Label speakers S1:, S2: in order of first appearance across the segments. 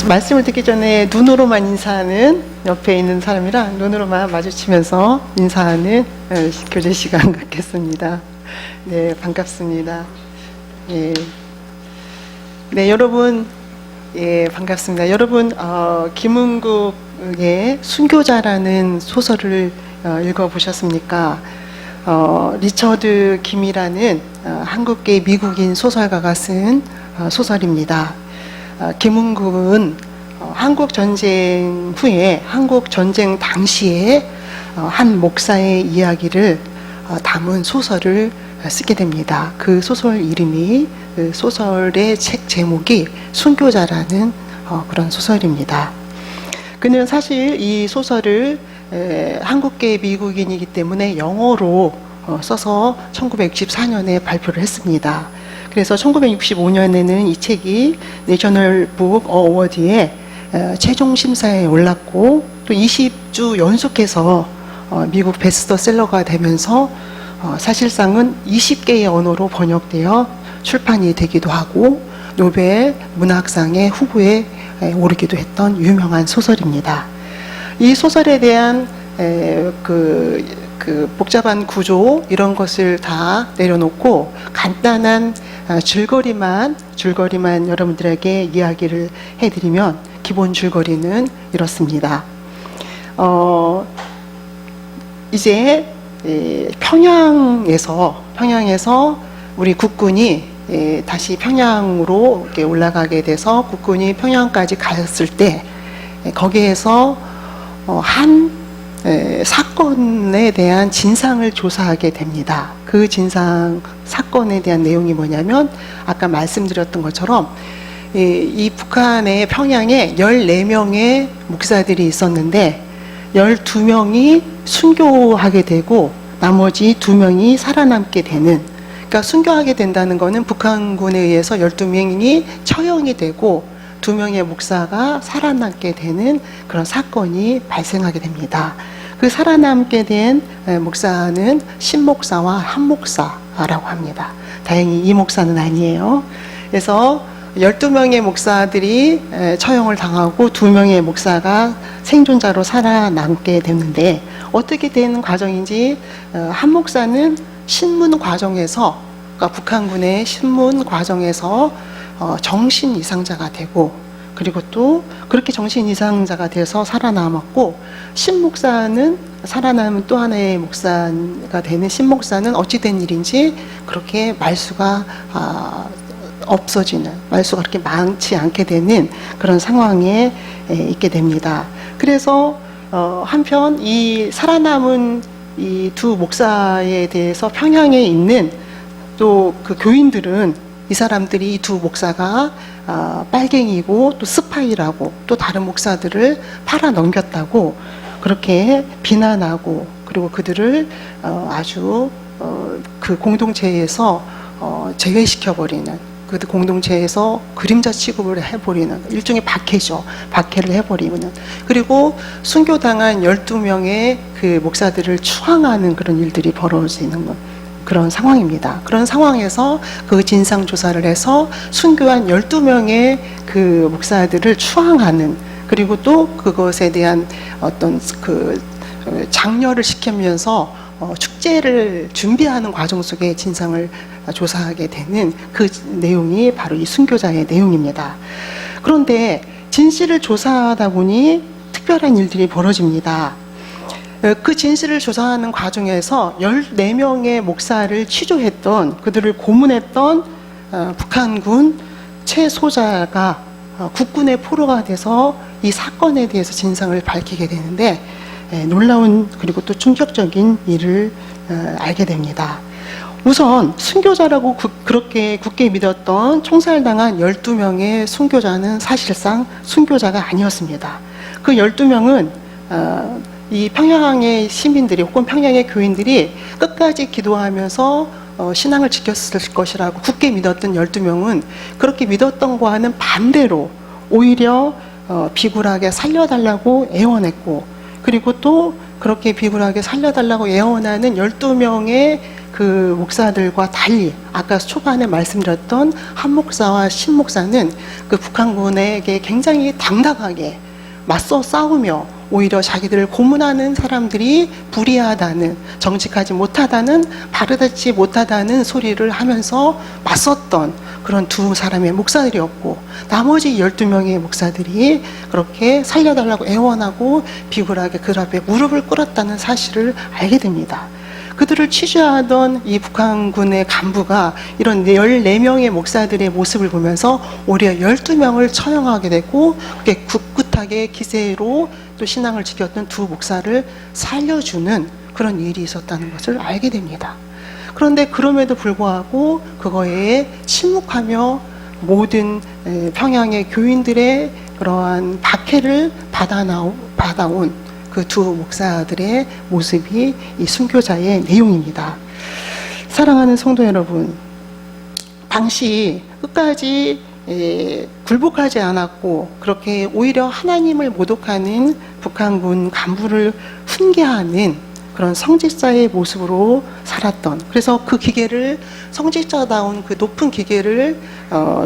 S1: 말씀을 듣기 전에 눈으로만 인사하는 옆에 있는 사람이랑 눈으로만 마주치면서 인사하는 교제 시간 갖겠습니다. 네, 반갑습니다. 예, 네, 여러분, 예, 반갑습니다. 여러분, 김은국의 순교자라는 소설을 읽어보셨습니까? 리처드 김이라는 한국계 미국인 소설가가 쓴 소설입니다. 김은국은 한국 전쟁 후에, 한국 전쟁 당시에 한 목사의 이야기를 담은 소설을 쓰게 됩니다. 그 소설 이름이, 그 소설의 책 제목이 순교자라는 그런 소설입니다. 그는 사실 이 소설을 한국계 미국인이기 때문에 영어로 써서 1964년에 발표를 했습니다. 그래서 1965년에는 이 책이 내셔널 북 어워드에 최종 심사에 올랐고, 또 20주 연속해서 미국 베스트셀러가 되면서 사실상은 20개의 언어로 번역되어 출판이 되기도 하고 노벨 문학상의 후보에 오르기도 했던 유명한 소설입니다. 이 소설에 대한 그 복잡한 구조 이런 것을 다 내려놓고 간단한 줄거리만 여러분들에게 이야기를 해드리면, 기본 줄거리는 이렇습니다. 이제 평양에서 우리 국군이 다시 평양으로 이렇게 올라가게 돼서 국군이 평양까지 갔을 때 거기에서 한 사건에 대한 진상을 조사하게 됩니다. 그 진상 사건에 대한 내용이 뭐냐면, 아까 말씀드렸던 것처럼 이 북한의 평양에 14명의 목사들이 있었는데 12명이 순교하게 되고 나머지 2명이 살아남게 되는, 그러니까 순교하게 된다는 것은 북한군에 의해서 12명이 처형이 되고 2명의 목사가 살아남게 되는 그런 사건이 발생하게 됩니다. 그 살아남게 된 목사는 신목사와 한목사라고 합니다. 다행히 이 목사는 아니에요. 그래서 12명의 목사들이 처형을 당하고 2명의 목사가 생존자로 살아남게 됐는데, 어떻게 되는 과정인지, 한 목사는 신문 과정에서, 그러니까 북한군의 신문 과정에서 정신 이상자가 되고, 그리고 또 그렇게 정신 이상자가 돼서 살아남았고, 신목사는 살아남은 또 하나의 목사가 되는 신목사는 어찌된 일인지 그렇게 말수가 없어지는, 말수가 그렇게 많지 않게 되는 그런 상황에 있게 됩니다. 그래서 한편 이 살아남은 이 두 목사에 대해서 평양에 있는 또 그 교인들은 이 사람들이, 이 두 목사가 빨갱이고 또 스파이라고, 또 다른 목사들을 팔아 넘겼다고 그렇게 비난하고, 그리고 그들을 아주 그 공동체에서 제외시켜버리는, 그 공동체에서 그림자 취급을 해버리는, 일종의 박해를 해버리는, 그리고 순교당한 12명의 그 목사들을 추앙하는 그런 일들이 벌어지는 그런 상황입니다. 그런 상황에서 그 진상조사를 해서 순교한 12명의 그 목사들을 추앙하는, 그리고 또 그것에 대한 어떤 그 장려를 시키면서 축제를 준비하는 과정 속에 진상을 조사하게 되는 그 내용이 바로 이 순교자의 내용입니다. 그런데 진실을 조사하다 보니 특별한 일들이 벌어집니다. 그 진실을 조사하는 과정에서 14명의 목사를 취조했던, 그들을 고문했던 북한군 최소자가 국군의 포로가 돼서 이 사건에 대해서 진상을 밝히게 되는데, 놀라운 그리고 또 충격적인 일을 알게 됩니다. 우선 순교자라고 그렇게 굳게 믿었던 총살당한 12명의 순교자는 사실상 순교자가 아니었습니다. 그 12명은 이 평양의 시민들이, 혹은 평양의 교인들이 끝까지 기도하면서 신앙을 지켰을 것이라고 굳게 믿었던 12명은 그렇게 믿었던 것과는 반대로 오히려 비굴하게 살려달라고 애원했고, 그리고 또 그렇게 비굴하게 살려달라고 애원하는 12명의 그 목사들과 달리 아까 초반에 말씀드렸던 한 목사와 신 목사는 그 북한군에게 굉장히 당당하게 맞서 싸우며 오히려 자기들을 고문하는 사람들이 불의하다는, 정직하지 못하다는, 바르지 못하다는 소리를 하면서 맞섰던 그런 두 사람의 목사들이었고, 나머지 12명의 목사들이 그렇게 살려달라고 애원하고 비굴하게 그 앞에 무릎을 꿇었다는 사실을 알게 됩니다. 그들을 취재하던 이 북한군의 간부가 이런 14명의 목사들의 모습을 보면서 오히려 12명을 처형하게 되고, 그게 꿋꿋하게 기세로 또 신앙을 지켰던 두 목사를 살려주는 그런 일이 있었다는 것을 알게 됩니다. 그런데 그럼에도 불구하고 그거에 침묵하며 모든 평양의 교인들의 그러한 박해를 받아온 그 두 목사들의 모습이 이 순교자의 내용입니다. 사랑하는 성도 여러분, 당시 끝까지 굴복하지 않았고 그렇게 오히려 하나님을 모독하는 북한군 간부를 훈계하는 그런 성직자의 모습으로 살았던, 그래서 그 기계를, 성직자다운 그 높은 기계를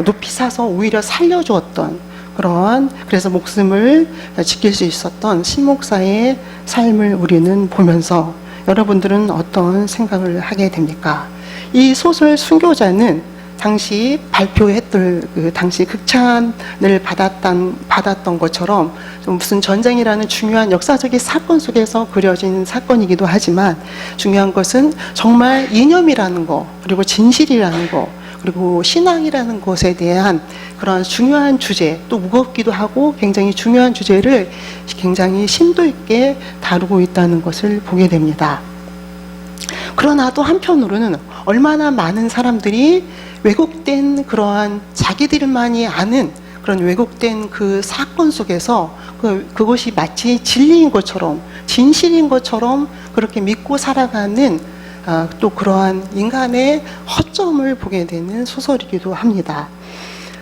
S1: 높이 사서 오히려 살려주었던 그러한, 그래서 목숨을 지킬 수 있었던 신목사의 삶을 우리는 보면서 여러분들은 어떤 생각을 하게 됩니까? 이 소설 순교자는 당시 발표했던 그 당시 극찬을 받았던 것처럼 좀 무슨 전쟁이라는 중요한 역사적인 사건 속에서 그려진 사건이기도 하지만, 중요한 것은 정말 이념이라는 거, 그리고 진실이라는 거, 그리고 신앙이라는 것에 대한 그런 중요한 주제, 또 무겁기도 하고 굉장히 중요한 주제를 굉장히 심도 있게 다루고 있다는 것을 보게 됩니다. 그러나 또 한편으로는 얼마나 많은 사람들이 왜곡된 그러한 자기들만이 아는 그런 왜곡된 그 사건 속에서 그것이 마치 진리인 것처럼, 진실인 것처럼 그렇게 믿고 살아가는 또 그러한 인간의 허점을 보게 되는 소설이기도 합니다.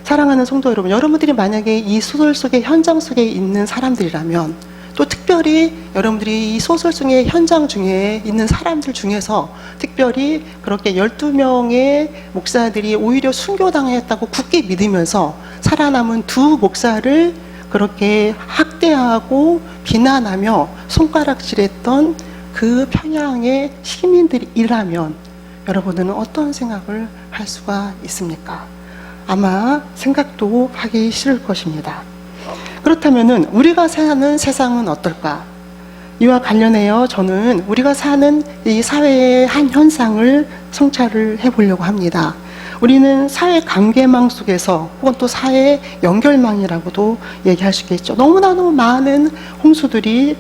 S1: 사랑하는 성도 여러분, 여러분들이 만약에 이 소설 속의 현장 속에 있는 사람들이라면, 또 특별히 여러분들이 이 소설 속의 현장 중에 있는 사람들 중에서 특별히 그렇게 12명의 목사들이 오히려 순교당했다고 굳게 믿으면서 살아남은 두 목사를 그렇게 학대하고 비난하며 손가락질했던 그 평양의 시민들이라면 여러분들은 어떤 생각을 할 수가 있습니까? 아마 생각도 하기 싫을 것입니다. 그렇다면은 우리가 사는 세상은 어떨까? 이와 관련해서 저는 우리가 사는 이 사회의 한 현상을 성찰을 해보려고 합니다. 우리는 사회 관계망 속에서, 혹은 또 사회 연결망이라고도 얘기할 수 있겠죠. 너무나도 많은 홍수들이,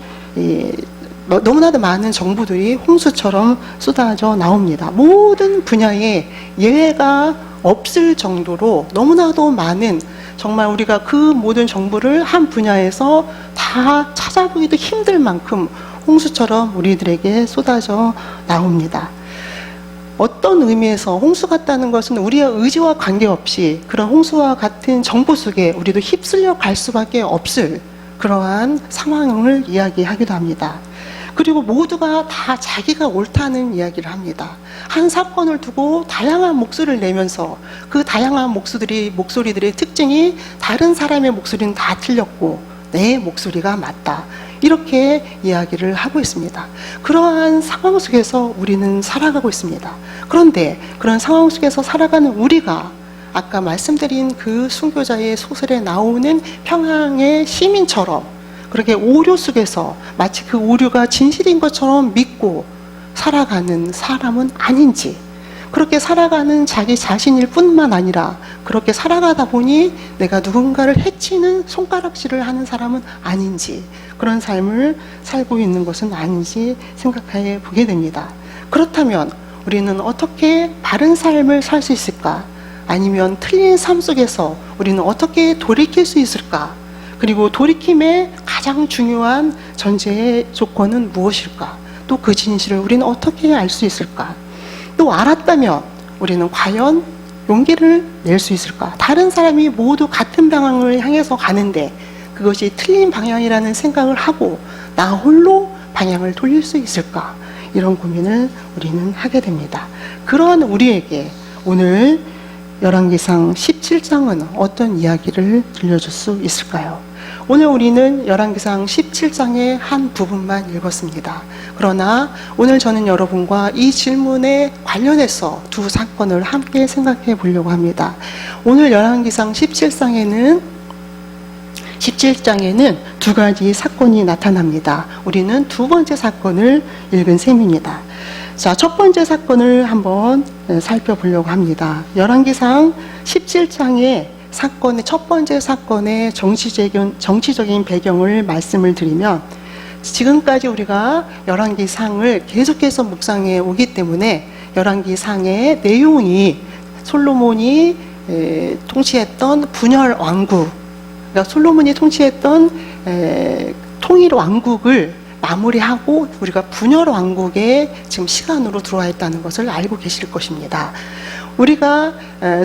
S1: 너무나도 많은 정보들이 홍수처럼 쏟아져 나옵니다. 모든 분야에 예외가 없을 정도로 너무나도 많은, 정말 우리가 그 모든 정보를 한 분야에서 다 찾아보기도 힘들 만큼 홍수처럼 우리들에게 쏟아져 나옵니다. 어떤 의미에서 홍수 같다는 것은 우리의 의지와 관계없이 그런 홍수와 같은 정보 속에 우리도 휩쓸려 갈 수밖에 없을 그러한 상황을 이야기하기도 합니다. 그리고 모두가 다 자기가 옳다는 이야기를 합니다. 한 사건을 두고 다양한 목소리를 내면서 그 다양한 목소리들의 특징이 다른 사람의 목소리는 다 틀렸고 내 목소리가 맞다, 이렇게 이야기를 하고 있습니다. 그러한 상황 속에서 우리는 살아가고 있습니다. 그런데 그런 상황 속에서 살아가는 우리가 아까 말씀드린 그 순교자의 소설에 나오는 평양의 시민처럼 그렇게 오류 속에서 마치 그 오류가 진실인 것처럼 믿고 살아가는 사람은 아닌지, 그렇게 살아가는 자기 자신일 뿐만 아니라 그렇게 살아가다 보니 내가 누군가를 해치는 손가락질을 하는 사람은 아닌지, 그런 삶을 살고 있는 것은 아닌지 생각해 보게 됩니다. 그렇다면 우리는 어떻게 바른 삶을 살 수 있을까? 아니면 틀린 삶 속에서 우리는 어떻게 돌이킬 수 있을까? 그리고 돌이킴의 가장 중요한 전제의 조건은 무엇일까? 또 그 진실을 우리는 어떻게 알 수 있을까? 또 알았다면 우리는 과연 용기를 낼 수 있을까? 다른 사람이 모두 같은 방향을 향해서 가는데 그것이 틀린 방향이라는 생각을 하고 나 홀로 방향을 돌릴 수 있을까? 이런 고민을 우리는 하게 됩니다. 그런 우리에게 오늘 열왕기상 17장은 어떤 이야기를 들려줄 수 있을까요? 오늘 우리는 열왕기상 17장의 한 부분만 읽었습니다. 그러나 오늘 저는 여러분과 이 질문에 관련해서 두 사건을 함께 생각해 보려고 합니다. 오늘 열왕기상 17장에는 두 가지 사건이 나타납니다. 우리는 두 번째 사건을 읽은 셈입니다. 자, 첫 번째 사건을 한번 살펴보려고 합니다. 열왕기상 17장의 사건의 첫 번째 사건의 정치적인 배경을 말씀을 드리면, 지금까지 우리가 열왕기상을 계속해서 묵상해 오기 때문에 열왕기상의 내용이 솔로몬이 통치했던 분열 왕국, 그러니까 솔로몬이 통치했던 통일 왕국을 마무리하고 우리가 분열 왕국의 지금 시간으로 들어와 있다는 것을 알고 계실 것입니다. 우리가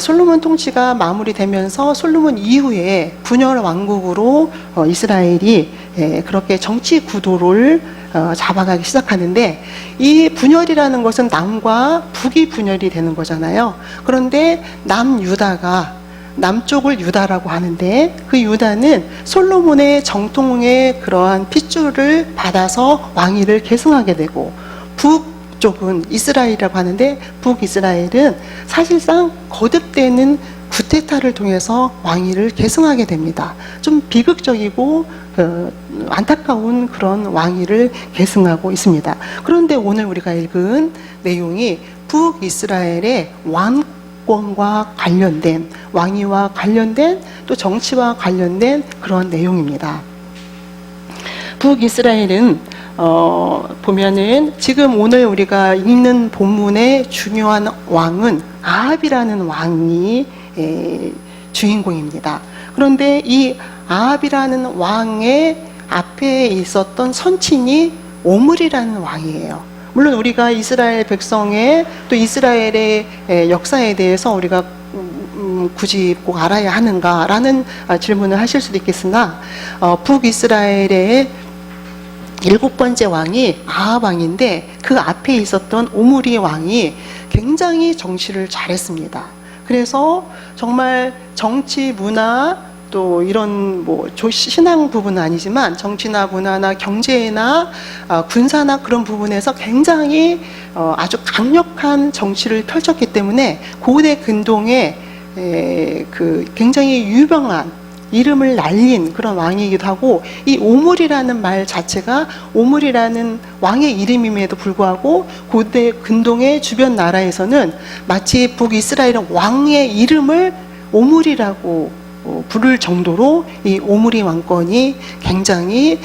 S1: 솔로몬 통치가 마무리되면서 솔로몬 이후에 분열 왕국으로 이스라엘이 그렇게 정치 구도를 잡아가기 시작하는데, 이 분열이라는 것은 남과 북이 분열이 되는 거잖아요. 그런데 남쪽을 유다라고 하는데, 그 유다는 솔로몬의 정통의 그러한 핏줄을 받아서 왕위를 계승하게 되고, 북쪽은 이스라엘이라고 하는데, 북이스라엘은 사실상 거듭되는 구테타를 통해서 왕위를 계승하게 됩니다. 좀 비극적이고 안타까운 그런 왕위를 계승하고 있습니다. 그런데 오늘 우리가 읽은 내용이 북이스라엘의 왕권과 관련된, 왕위와 관련된, 또 정치와 관련된 그런 내용입니다. 북이스라엘은 보면은 지금 오늘 우리가 읽는 본문의 중요한 왕은 아합이라는 왕이 주인공입니다. 그런데 이 아합이라는 왕의 앞에 있었던 선친이 오므리라는 왕이에요. 물론 우리가 이스라엘 백성의, 또 이스라엘의 역사에 대해서 우리가 굳이 꼭 알아야 하는가라는 질문을 하실 수도 있겠으나, 북이스라엘의 7번째 왕이 아합 왕인데, 그 앞에 있었던 오므리 왕이 굉장히 정치를 잘했습니다. 그래서 정말 정치, 문화, 또 이런 신앙 부분은 아니지만 정치나 문화나 경제나 군사나 그런 부분에서 굉장히 아주 강력한 정치를 펼쳤기 때문에 고대 근동에 굉장히 유명한, 이름을 날린 그런 왕이기도 하고, 이 오므리라는 말 자체가 오므리라는 왕의 이름임에도 불구하고 고대 근동의 주변 나라에서는 마치 북이스라엘의 왕의 이름을 오므리라고 부를 정도로 이 오므리 왕권이 굉장히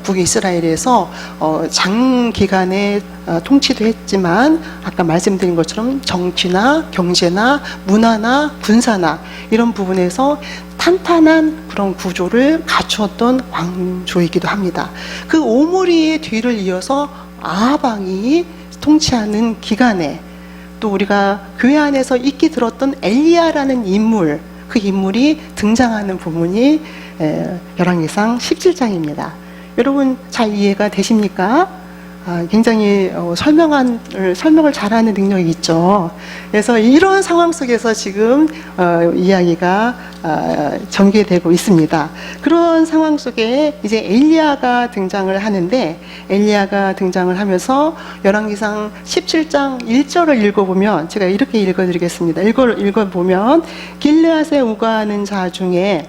S1: 북이스라엘에서 장기간에 통치도 했지만, 아까 말씀드린 것처럼 정치나 경제나 문화나 군사나 이런 부분에서 탄탄한 그런 구조를 갖추었던 왕조이기도 합니다. 그 오므리의 뒤를 이어서 아합 왕이 통치하는 기간에 또 우리가 교회 안에서 익히 들었던 엘리야라는 인물, 그 인물이 등장하는 부분이 열왕기상 17장입니다. 여러분 잘 이해가 되십니까? 굉장히 설명을 잘하는 능력이 있죠. 그래서 이런 상황 속에서 지금 이야기가 전개되고 있습니다. 그런 상황 속에 이제 엘리야가 등장을 하는데, 엘리야가 등장을 하면서 열왕기상 17장 1절을 읽어보면, 제가 이렇게 읽어드리겠습니다. 읽어보면, 길르앗에 우거하는 자 중에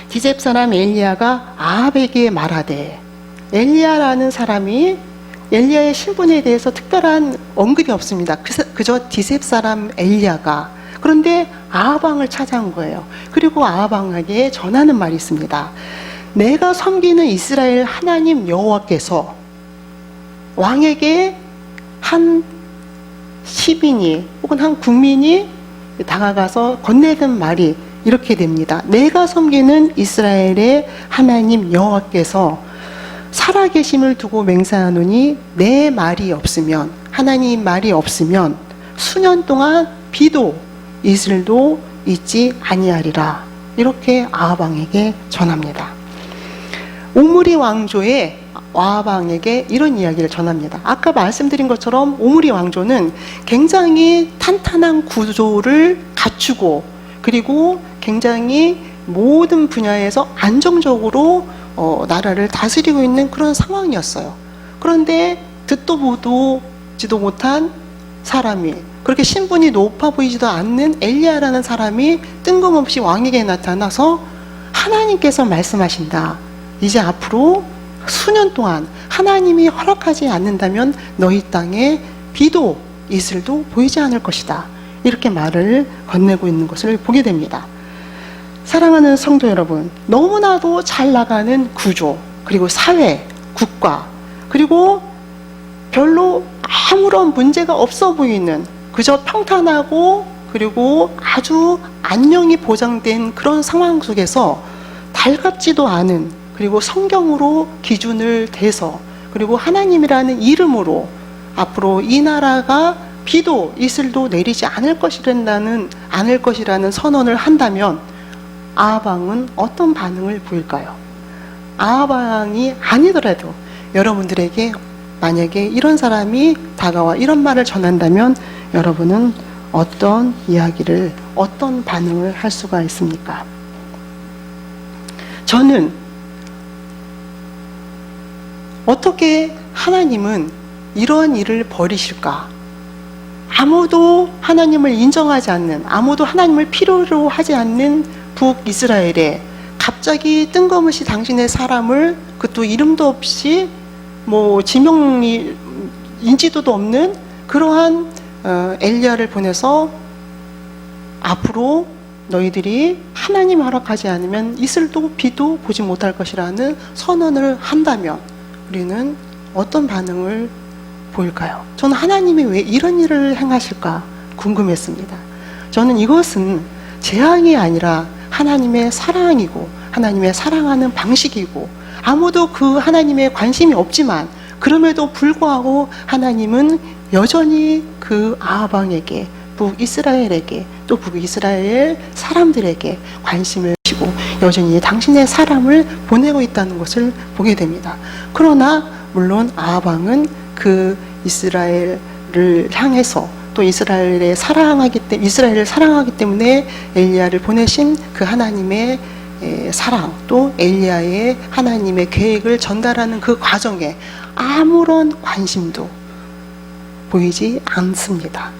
S1: 디셉 사람 엘리야가 아합에게 말하되, 엘리야라는 사람이 엘리야의 신분에 대해서 특별한 언급이 없습니다. 그저 디셉 사람 엘리야가. 그런데 아합 왕을 찾아온 거예요. 그리고 아합 왕에게 전하는 말이 있습니다. 내가 섬기는 이스라엘 하나님 여호와께서 왕에게 한 시민이 혹은 한 국민이 다가가서 건네는 말이 이렇게 됩니다. 내가 섬기는 이스라엘의 하나님 여호와께서 살아계심을 두고 맹세하노니 내 말이 없으면, 하나님 말이 없으면 수년 동안 비도 이슬도 있지 아니하리라. 이렇게 아합 왕에게 전합니다. 오므리 왕조의 아합왕에게 이런 이야기를 전합니다. 아까 말씀드린 것처럼 오므리 왕조는 굉장히 탄탄한 구조를 갖추고 그리고 굉장히 모든 분야에서 안정적으로 나라를 다스리고 있는 그런 상황이었어요. 그런데 듣도 보지도 못한 사람이, 그렇게 신분이 높아 보이지도 않는 엘리야라는 사람이 뜬금없이 왕에게 나타나서 하나님께서 말씀하신다. 이제 앞으로 수년 동안 하나님이 허락하지 않는다면 너희 땅에 비도 이슬도 보이지 않을 것이다. 이렇게 말을 건네고 있는 것을 보게 됩니다. 사랑하는 성도 여러분, 너무나도 잘 나가는 구조, 그리고 사회, 국가, 그리고 별로 아무런 문제가 없어 보이는, 그저 평탄하고 그리고 아주 안녕이 보장된 그런 상황 속에서 달갑지도 않은, 그리고 성경으로 기준을 대서, 그리고 하나님이라는 이름으로 앞으로 이 나라가 비도 이슬도 내리지 않을 것이라는 선언을 한다면 아합 왕은 어떤 반응을 보일까요? 아합 왕이 아니더라도 여러분들에게 만약에 이런 사람이 다가와 이런 말을 전한다면 여러분은 어떤 이야기를, 어떤 반응을 할 수가 있습니까? 저는 어떻게 하나님은 이러한 일을 벌이실까? 아무도 하나님을 인정하지 않는, 아무도 하나님을 필요로 하지 않는 북이스라엘에 갑자기 뜬금없이 당신의 사람을, 그것도 이름도 없이 지명이 인지도도 없는 그러한 엘리야를 보내서 앞으로 너희들이 하나님 허락하지 않으면 이슬도 비도 보지 못할 것이라는 선언을 한다면 우리는 어떤 반응을 보일까요? 저는 하나님이 왜 이런 일을 행하실까 궁금했습니다. 저는 이것은 재앙이 아니라 하나님의 사랑이고 하나님의 사랑하는 방식이고, 아무도 그 하나님의 관심이 없지만 그럼에도 불구하고 하나님은 여전히 그 아합 왕에게, 북이스라엘에게, 또 북이스라엘 사람들에게 관심을 주시고 여전히 당신의 사람을 보내고 있다는 것을 보게 됩니다. 그러나 물론 아합 왕은 그 이스라엘을 향해서 또 이스라엘을 사랑하기 때문에 엘리야를 보내신 그 하나님의 사랑, 또 엘리야의 하나님의 계획을 전달하는 그 과정에 아무런 관심도 보이지 않습니다.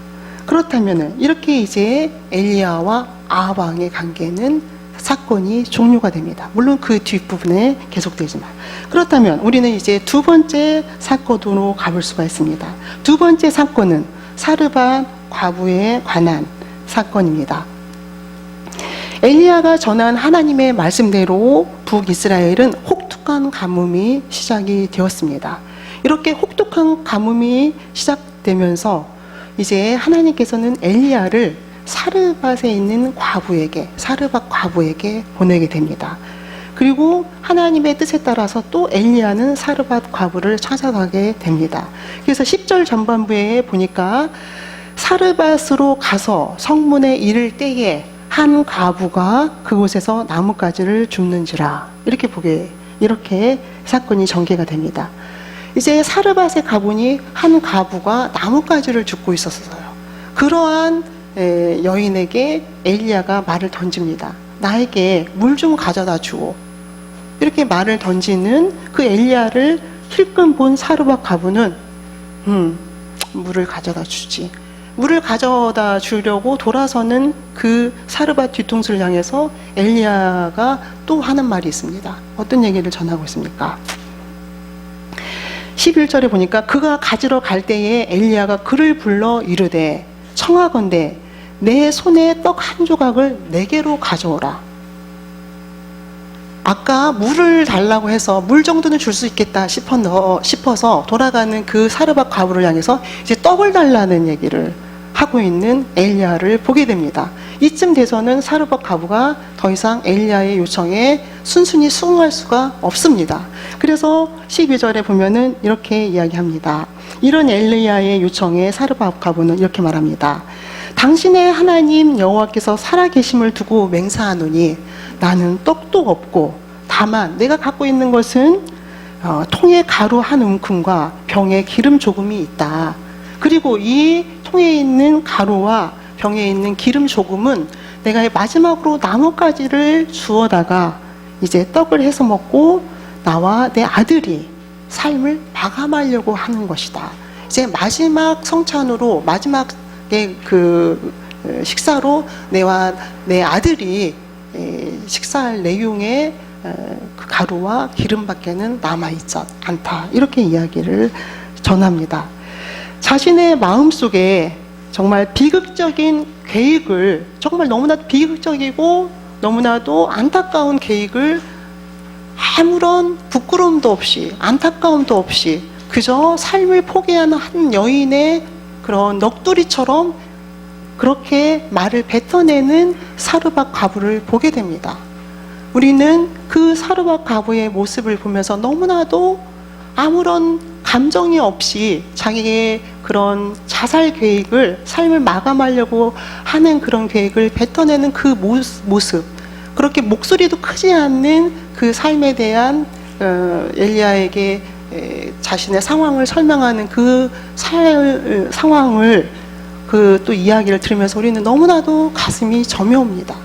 S1: 그렇다면 이렇게 이제 엘리야와 아합 왕의 관계는 사건이 종료가 됩니다. 물론 그 뒷부분에 계속되지만. 그렇다면 우리는 이제 두 번째 사건으로 가볼 수가 있습니다. 두 번째 사건은 사르밧 과부에 관한 사건입니다. 엘리야가 전한 하나님의 말씀대로 북이스라엘은 혹독한 가뭄이 시작이 되었습니다. 이렇게 혹독한 가뭄이 시작되면서 이제 하나님께서는 엘리야를 사르밧에 있는 사르밧 과부에게 보내게 됩니다. 그리고 하나님의 뜻에 따라서 또 엘리야는 사르밧 과부를 찾아가게 됩니다. 그래서 10절 전반부에 보니까 사르밧으로 가서 성문에 이를 때에 한 과부가 그곳에서 나뭇가지를 줍는지라, 이렇게 사건이 전개가 됩니다. 이제 사르밧에 가보니 한 과부가 나뭇가지를 줍고 있었어요. 그러한 여인에게 엘리야가 말을 던집니다. 나에게 물 좀 가져다 주오. 이렇게 말을 던지는 그 엘리야를 힐끔 본 사르밧 과부는 물을 가져다 주지. 물을 가져다 주려고 돌아서는 그 사르밧 뒤통수를 향해서 엘리야가 또 하는 말이 있습니다. 어떤 얘기를 전하고 있습니까? 11절에 보니까 그가 가지러 갈 때에 엘리야가 그를 불러 이르되 청하건대 내 손에 떡 한 조각을 내게로 가져오라. 아까 물을 달라고 해서 물 정도는 줄 수 있겠다 싶어서 돌아가는 그 사르밧 과부를 향해서 이제 떡을 달라는 얘기를 하고 있는 엘리야를 보게 됩니다. 이쯤 돼서는 사르밧 과부가 더 이상 엘리야의 요청에 순순히 수긍할 수가 없습니다. 그래서 12절에 보면은 이렇게 이야기합니다. 이런 엘리야의 요청에 사르밧 과부는 이렇게 말합니다. 당신의 하나님 여호와께서 살아계심을 두고 맹세하노니 나는 떡도 없고 다만 내가 갖고 있는 것은 통에 가루 한 움큼과 병에 기름 조금이 있다. 그리고 이 통에 있는 가루와 병에 있는 기름 조금은 내가 마지막으로 나뭇가지를 주워다가 이제 떡을 해서 먹고 나와 내 아들이 삶을 마감하려고 하는 것이다. 이제 마지막 성찬으로 마지막의 그 식사로 내와 내 아들이 식사할 내용의 그 가루와 기름밖에는 남아있지 않다. 이렇게 이야기를 전합니다. 자신의 마음속에 정말 비극적인 계획을, 정말 너무나도 비극적이고 너무나도 안타까운 계획을 아무런 부끄러움도 없이 안타까움도 없이 그저 삶을 포기하는 한 여인의 그런 넋두리처럼 그렇게 말을 뱉어내는 사르밧 과부를 보게 됩니다. 우리는 그 사르밧 과부의 모습을 보면서 너무나도 아무런 감정이 없이 자기의 그런 자살 계획을, 삶을 마감하려고 하는 그런 계획을 뱉어내는 그 모습, 그렇게 목소리도 크지 않는 그 삶에 대한 엘리야에게 자신의 상황을 설명하는 그 상황을 그 또 이야기를 들으면서 우리는 너무나도 가슴이 저며옵니다.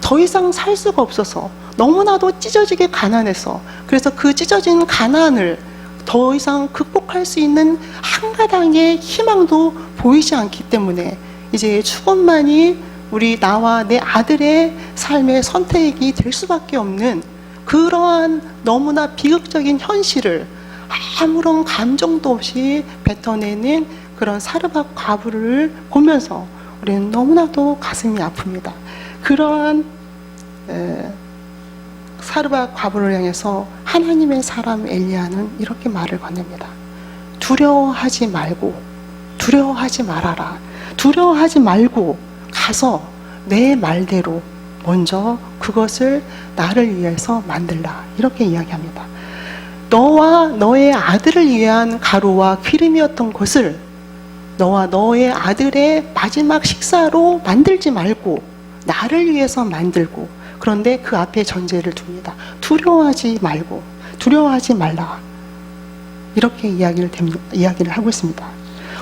S1: 더 이상 살 수가 없어서 너무나도 찢어지게 가난해서, 그래서 그 찢어진 가난을 더 이상 극복할 수 있는 한 가닥의 희망도 보이지 않기 때문에 이제 죽음만이 우리 나와 내 아들의 삶의 선택이 될 수밖에 없는 그러한 너무나 비극적인 현실을 아무런 감정도 없이 뱉어내는 그런 사르밧 과부를 보면서 우리는 너무나도 가슴이 아픕니다. 그러한 사르밧 과부를 향해서 하나님의 사람 엘리야는 이렇게 말을 건넵니다. 두려워하지 말고, 두려워하지 말아라. 두려워하지 말고 가서 내 말대로 먼저 그것을 나를 위해서 만들라. 이렇게 이야기합니다. 너와 너의 아들을 위한 가루와 기름이었던 것을 너와 너의 아들의 마지막 식사로 만들지 말고 나를 위해서 만들고, 그런데 그 앞에 전제를 둡니다. 두려워하지 말고, 두려워하지 말라. 이렇게 이야기를 하고 있습니다.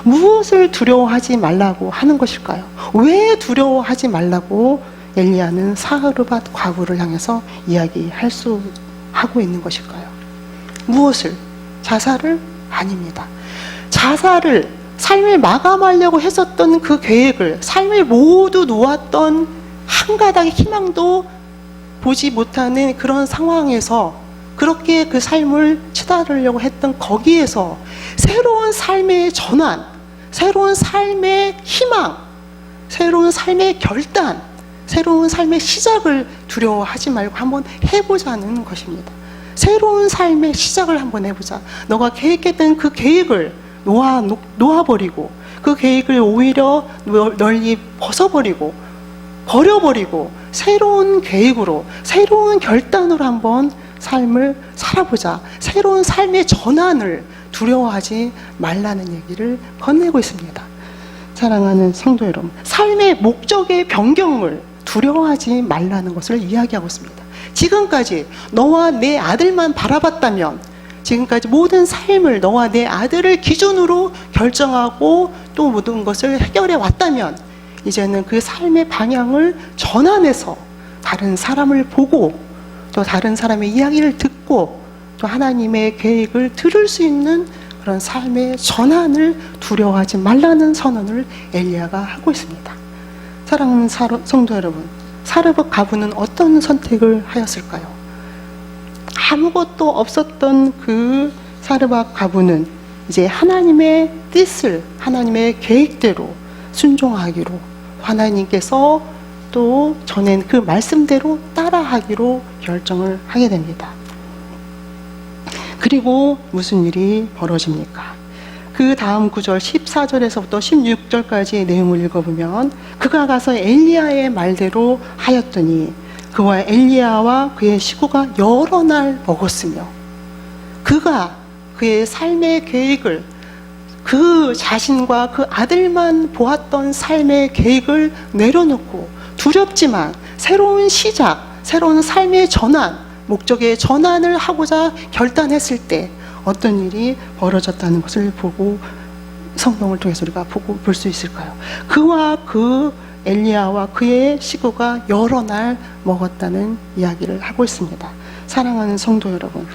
S1: 무엇을 두려워하지 말라고 하는 것일까요? 왜 두려워하지 말라고 엘리야는 사르밧 과부를 향해서 하고 있는 것일까요? 무엇을? 자살을? 아닙니다. 자살을, 삶을 마감하려고 했었던 그 계획을, 삶을 모두 놓았던 한 가닥의 희망도 보지 못하는 그런 상황에서 그렇게 그 삶을 치달으려고 했던 거기에서 새로운 삶의 전환, 새로운 삶의 희망, 새로운 삶의 결단, 새로운 삶의 시작을 두려워하지 말고 한번 해보자는 것입니다. 새로운 삶의 시작을 한번 해보자. 너가 계획했던 그 계획을 놓아버리고, 그 계획을 오히려 널리 벗어버리고 버려버리고 새로운 계획으로, 새로운 결단으로 한번 삶을 살아보자. 새로운 삶의 전환을 두려워하지 말라는 얘기를 건네고 있습니다. 사랑하는 성도 여러분, 삶의 목적의 변경을 두려워하지 말라는 것을 이야기하고 있습니다. 지금까지 너와 내 아들만 바라봤다면, 지금까지 모든 삶을 너와 내 아들을 기준으로 결정하고 또 모든 것을 해결해 왔다면, 이제는 그 삶의 방향을 전환해서 다른 사람을 보고 또 다른 사람의 이야기를 듣고 또 하나님의 계획을 들을 수 있는 그런 삶의 전환을 두려워하지 말라는 선언을 엘리야가 하고 있습니다. 사랑하는 성도 여러분, 사르밧 과부는 어떤 선택을 하였을까요? 아무것도 없었던 그 사르밧 과부는 이제 하나님의 뜻을, 하나님의 계획대로 순종하기로, 하나님께서 또 전엔 그 말씀대로 따라하기로 결정을 하게 됩니다. 그리고 무슨 일이 벌어집니까? 그 다음 구절 14절에서부터 16절까지의 내용을 읽어보면, 그가 가서 엘리야의 말대로 하였더니 그와 엘리야와 그의 식구가 여러 날 먹었으며, 그가 그의 삶의 계획을, 그 자신과 그 아들만 보았던 삶의 계획을 내려놓고 두렵지만 새로운 시작, 새로운 삶의 전환, 목적의 전환을 하고자 결단했을 때 어떤 일이 벌어졌다는 것을 보고 성경을 통해서 우리가 보고 볼 수 있을까요? 그와 그 엘리야와 그의 식구가 여러 날 먹었다는 이야기를 하고 있습니다. 사랑하는 성도 여러분,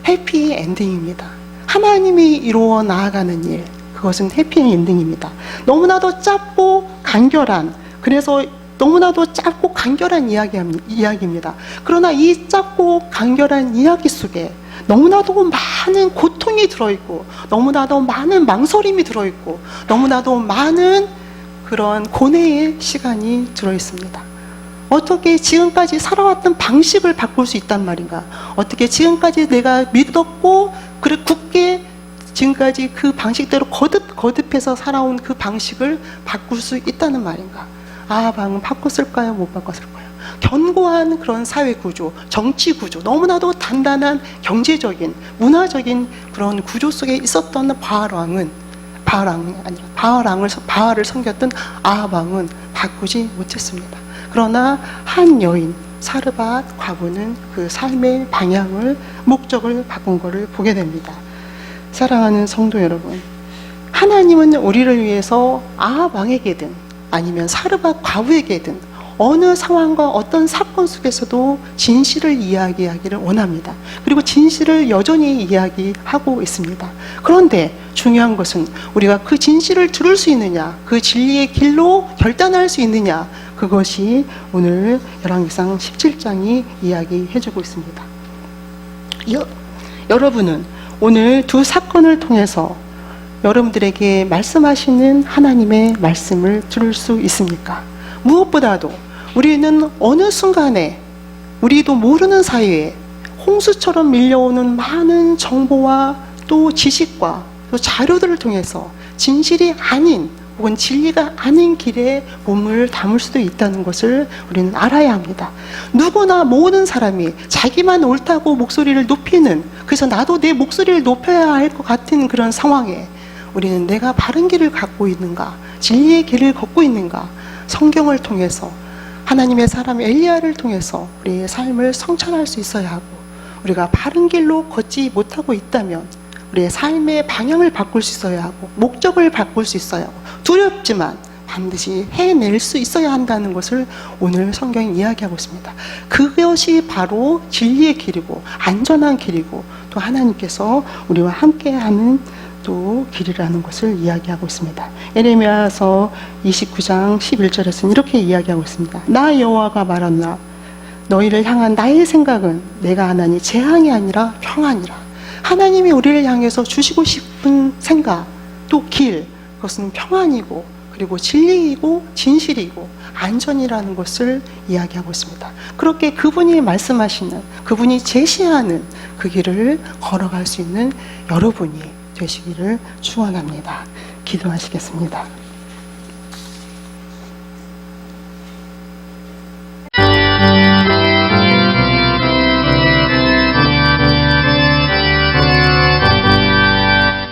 S1: 해피 엔딩입니다. 하나님이 이루어 나아가는 일, 그것은 해피 엔딩입니다. 너무나도 짧고 간결한, 그래서 너무나도 짧고 간결한 이야기입니다. 그러나 이 짧고 간결한 이야기 속에 너무나도 많은 고통이 들어있고, 너무나도 많은 망설임이 들어있고, 너무나도 많은 그런 고뇌의 시간이 들어있습니다. 어떻게 지금까지 살아왔던 방식을 바꿀 수 있단 말인가? 어떻게 지금까지 내가 믿었고 그래 굳게 지금까지 그 방식대로 거듭해서 살아온 그 방식을 바꿀 수 있다는 말인가? 아하방은 바꿨을까요? 못 바꿨을까요? 견고한 그런 사회 구조, 정치 구조, 너무나도 단단한 경제적인, 문화적인 그런 구조 속에 있었던 바알을 섬겼던 아하방은 바꾸지 못했습니다. 그러나 한 여인, 사르밧 과부는 그 삶의 방향을, 목적을 바꾼 것을 보게 됩니다. 사랑하는 성도 여러분, 하나님은 우리를 위해서 아합 왕에게든 아니면 사르밧 과부에게든 어느 상황과 어떤 사건 속에서도 진실을 이야기하기를 원합니다. 그리고 진실을 여전히 이야기하고 있습니다. 그런데 중요한 것은 우리가 그 진실을 들을 수 있느냐, 그 진리의 길로 결단할 수 있느냐, 그것이 오늘 열왕기상 17장이 이야기해주고 있습니다. 여러분은 오늘 두 사건을 통해서 여러분들에게 말씀하시는 하나님의 말씀을 들을 수 있습니까? 무엇보다도 우리는 어느 순간에 우리도 모르는 사이에 홍수처럼 밀려오는 많은 정보와 또 지식과 또 자료들을 통해서 진실이 아닌 혹은 진리가 아닌 길에 몸을 담을 수도 있다는 것을 우리는 알아야 합니다. 누구나 모든 사람이 자기만 옳다고 목소리를 높이는, 그래서 나도 내 목소리를 높여야 할 것 같은 그런 상황에 우리는 내가 바른 길을 갖고 있는가, 진리의 길을 걷고 있는가, 성경을 통해서 하나님의 사람 엘리야를 통해서 우리의 삶을 성찰할 수 있어야 하고, 우리가 바른 길로 걷지 못하고 있다면 우리의 삶의 방향을 바꿀 수 있어야 하고, 목적을 바꿀 수 있어야 하고, 두렵지만 반드시 해낼 수 있어야 한다는 것을 오늘 성경이 이야기하고 있습니다. 그것이 바로 진리의 길이고 안전한 길이고 또 하나님께서 우리와 함께하는 또 길이라는 것을 이야기하고 있습니다. 예레미야서 29장 11절에서는 이렇게 이야기하고 있습니다. 나 여호와가 말하노라, 너희를 향한 나의 생각은 내가 하나니 재앙이 아니라 평안이라. 하나님이 우리를 향해서 주시고 싶은 생각, 또 길, 그것은 평안이고 그리고 진리이고 진실이고 안전이라는 것을 이야기하고 있습니다. 그렇게 그분이 말씀하시는, 그분이 제시하는 그 길을 걸어갈 수 있는 여러분이 되시기를 축원합니다. 기도하시겠습니다.